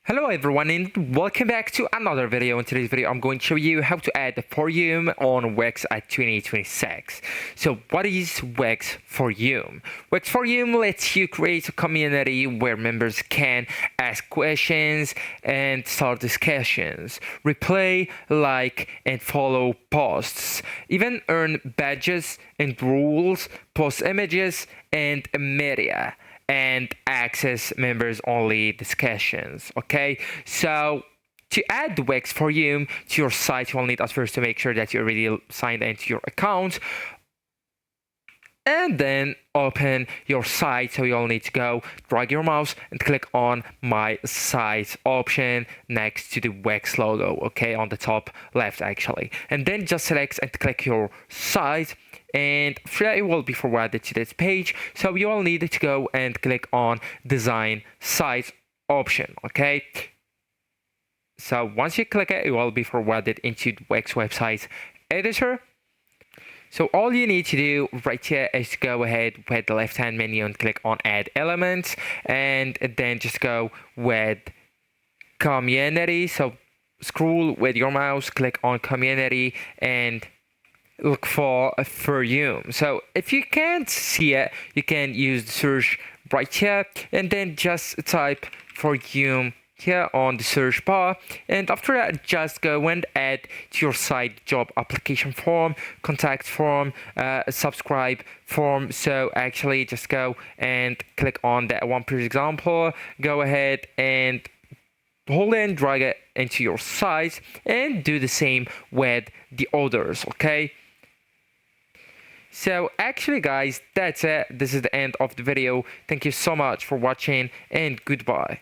Hello everyone and welcome back to another video. In today's video I'm going to show you how to add the For You on Wix at 2026. So what is Wix For You? Wix For You lets you create a community where members can ask questions and start discussions, replay, like and follow posts, even earn badges and rules, post images and media, and access members only discussions. Okay, so to add the Wix For You to your site, you will need at first to make sure that you already signed into your account, and then open your site. So you'll need to go drag your mouse and click on My Site option next to the Wix logo, okay, on the top left actually, and then just select and click your site, and it will be forwarded to this page. So you will need to go and click on Design Site option, okay. So once you click it, it will be forwarded into the Wix website editor. So all you need to do right here is to go ahead with the left hand menu and click on Add Elements, and then just go with Community. So scroll with your mouse, click on Community and look for you. So if you can't see it, you can use the search right here and then just type For You here on the search bar, and after that just go and add to your site job application form, contact form, subscribe form. So actually just go and click on that one per example, go ahead and hold it and drag it into your site and do the same with the others, okay. So actually guys, that's it. This is the end of the video. Thank you so much for watching and goodbye.